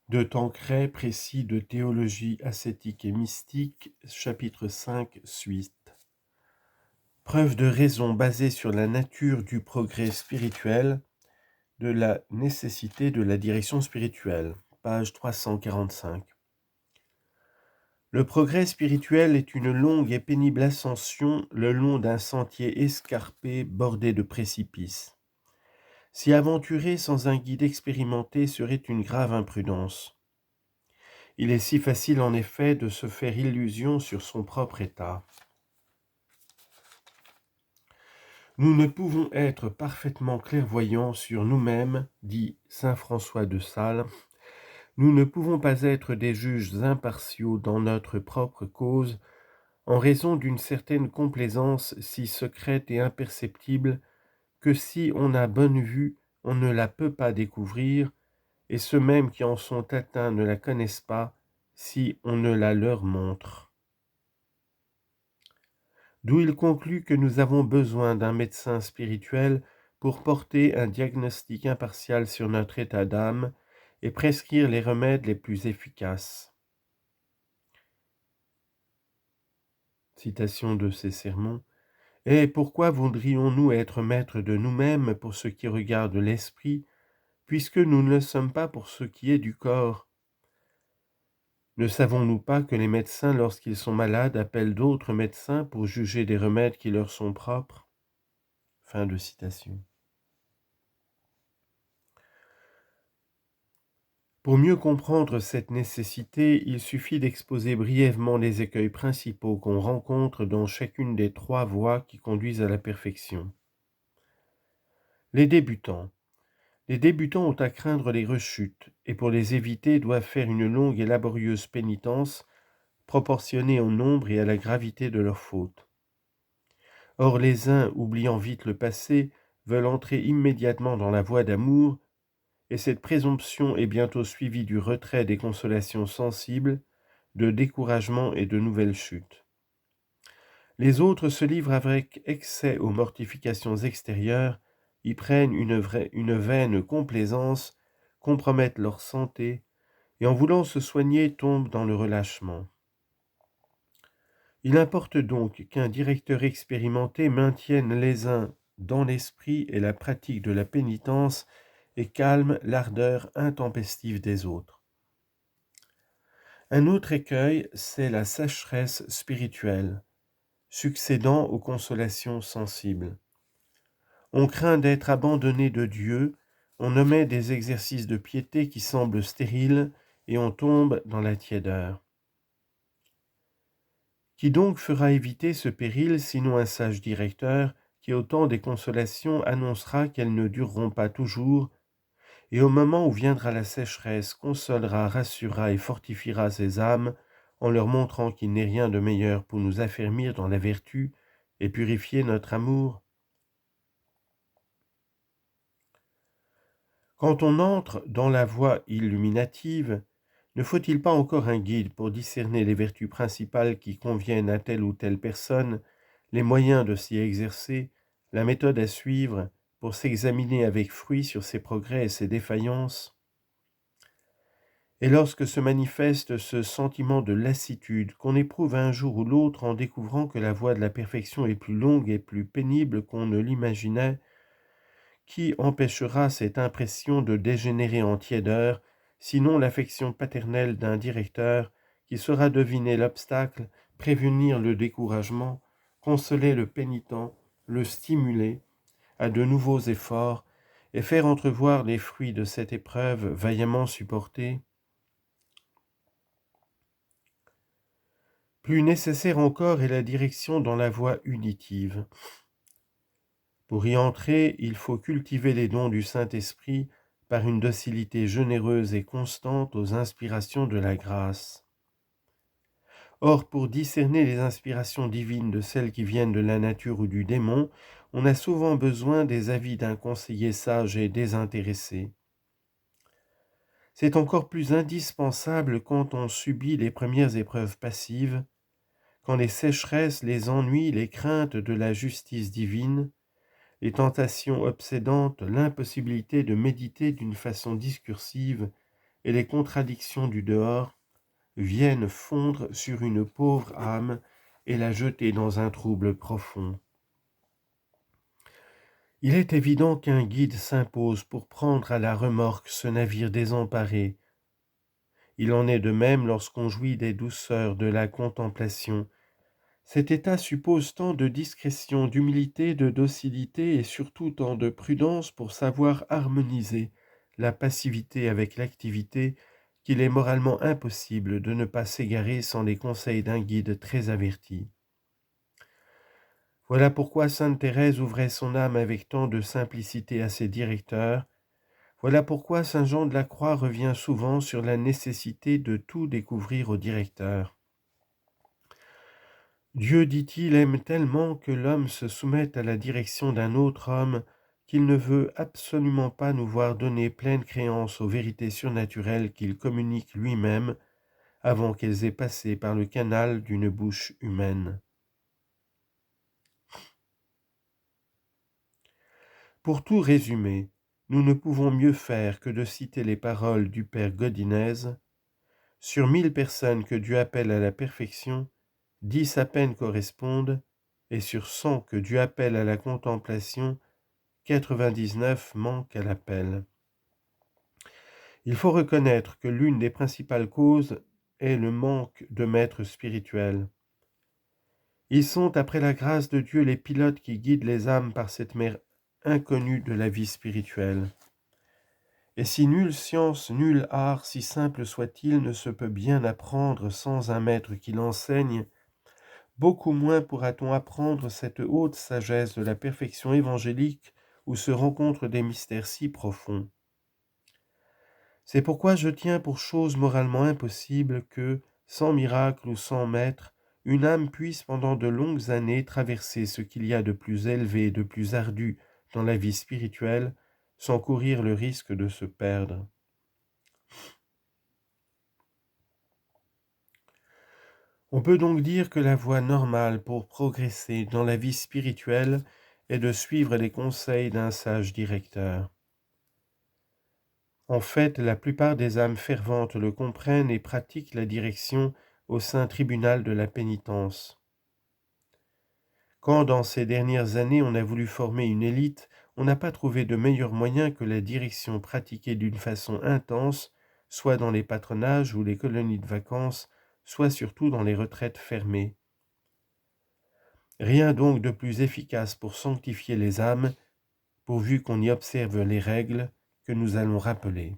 De Tancret, précis de théologie ascétique et mystique, chapitre 5, suite. Preuve de raison basée sur la nature du progrès spirituel, de la nécessité de la direction spirituelle, page 345. Le progrès spirituel est une longue et pénible ascension le long d'un sentier escarpé bordé de précipices. S'y aventurer sans un guide expérimenté serait une grave imprudence. Il est si facile en effet de se faire illusion sur son propre état. Nous ne pouvons être parfaitement clairvoyants sur nous-mêmes, dit saint François de Sales. Nous ne pouvons pas être des juges impartiaux dans notre propre cause, en raison d'une certaine complaisance si secrète et imperceptible que si on a bonne vue, on ne la peut pas découvrir, et ceux mêmes qui en sont atteints ne la connaissent pas si on ne la leur montre. D'où il conclut que nous avons besoin d'un médecin spirituel pour porter un diagnostic impartial sur notre état d'âme et prescrire les remèdes les plus efficaces. Citation de ces sermons. Et pourquoi voudrions-nous être maîtres de nous-mêmes pour ce qui regarde l'esprit, puisque nous ne le sommes pas pour ce qui est du corps? Ne savons-nous pas que les médecins, lorsqu'ils sont malades, appellent d'autres médecins pour juger des remèdes qui leur sont propres? Fin de citation. Pour mieux comprendre cette nécessité, il suffit d'exposer brièvement les écueils principaux qu'on rencontre dans chacune des trois voies qui conduisent à la perfection. Les débutants. Les débutants ont à craindre les rechutes, et pour les éviter doivent faire une longue et laborieuse pénitence, proportionnée au nombre et à la gravité de leurs fautes. Or les uns, oubliant vite le passé, veulent entrer immédiatement dans la voie d'amour, et cette présomption est bientôt suivie du retrait des consolations sensibles, de découragement et de nouvelles chutes. Les autres se livrent avec excès aux mortifications extérieures, y prennent une vaine complaisance, compromettent leur santé, et en voulant se soigner tombent dans le relâchement. Il importe donc qu'un directeur expérimenté maintienne les uns dans l'esprit et la pratique de la pénitence et calme l'ardeur intempestive des autres. Un autre écueil, c'est la sécheresse spirituelle, succédant aux consolations sensibles. On craint d'être abandonné de Dieu, on omet des exercices de piété qui semblent stériles et on tombe dans la tiédeur. Qui donc fera éviter ce péril, sinon un sage directeur, qui au temps des consolations annoncera qu'elles ne dureront pas toujours, et au moment où viendra la sécheresse, consolera, rassurera et fortifiera ces âmes, en leur montrant qu'il n'est rien de meilleur pour nous affermir dans la vertu et purifier notre amour? Quand on entre dans la voie illuminative, ne faut-il pas encore un guide pour discerner les vertus principales qui conviennent à telle ou telle personne, les moyens de s'y exercer, la méthode à suivre pour s'examiner avec fruit sur ses progrès et ses défaillances? Et lorsque se manifeste ce sentiment de lassitude qu'on éprouve un jour ou l'autre en découvrant que la voie de la perfection est plus longue et plus pénible qu'on ne l'imaginait, qui empêchera cette impression de dégénérer en tiédeur, sinon l'affection paternelle d'un directeur qui saura deviner l'obstacle, prévenir le découragement, consoler le pénitent, le stimuler à de nouveaux efforts et faire entrevoir les fruits de cette épreuve vaillamment supportée? Plus nécessaire encore est la direction dans la voie unitive. Pour y entrer, il faut cultiver les dons du Saint-Esprit par une docilité généreuse et constante aux inspirations de la grâce. Or, pour discerner les inspirations divines de celles qui viennent de la nature ou du démon, on a souvent besoin des avis d'un conseiller sage et désintéressé. C'est encore plus indispensable quand on subit les premières épreuves passives, quand les sécheresses, les ennuis, les craintes de la justice divine, les tentations obsédantes, l'impossibilité de méditer d'une façon discursive et les contradictions du dehors viennent fondre sur une pauvre âme et la jeter dans un trouble profond. Il est évident qu'un guide s'impose pour prendre à la remorque ce navire désemparé. Il en est de même lorsqu'on jouit des douceurs de la contemplation. Cet état suppose tant de discrétion, d'humilité, de docilité et surtout tant de prudence pour savoir harmoniser la passivité avec l'activité qu'il est moralement impossible de ne pas s'égarer sans les conseils d'un guide très averti. Voilà pourquoi sainte Thérèse ouvrait son âme avec tant de simplicité à ses directeurs. Voilà pourquoi saint Jean de la Croix revient souvent sur la nécessité de tout découvrir au directeur. Dieu, dit-il, aime tellement que l'homme se soumette à la direction d'un autre homme qu'il ne veut absolument pas nous voir donner pleine créance aux vérités surnaturelles qu'il communique lui-même avant qu'elles aient passé par le canal d'une bouche humaine. Pour tout résumer, nous ne pouvons mieux faire que de citer les paroles du père Godinez. Sur 1000 personnes que Dieu appelle à la perfection, 10 à peine correspondent, et sur 100 que Dieu appelle à la contemplation, 99 manquent à l'appel. Il faut reconnaître que l'une des principales causes est le manque de maîtres spirituels. Ils sont, après la grâce de Dieu, les pilotes qui guident les âmes par cette mer inconnue de la vie spirituelle. Et si nulle science, nul art, si simple soit-il, ne se peut bien apprendre sans un maître qui l'enseigne, beaucoup moins pourra-t-on apprendre cette haute sagesse de la perfection évangélique où se rencontrent des mystères si profonds. C'est pourquoi je tiens pour chose moralement impossible que, sans miracle ou sans maître, une âme puisse pendant de longues années traverser ce qu'il y a de plus élevé, de plus ardu dans la vie spirituelle, sans courir le risque de se perdre. On peut donc dire que la voie normale pour progresser dans la vie spirituelle est de suivre les conseils d'un sage directeur. En fait, la plupart des âmes ferventes le comprennent et pratiquent la direction au saint tribunal de la pénitence. Quand, dans ces dernières années, on a voulu former une élite, on n'a pas trouvé de meilleur moyen que la direction pratiquée d'une façon intense, soit dans les patronages ou les colonies de vacances, soit surtout dans les retraites fermées. Rien donc de plus efficace pour sanctifier les âmes, pourvu qu'on y observe les règles que nous allons rappeler.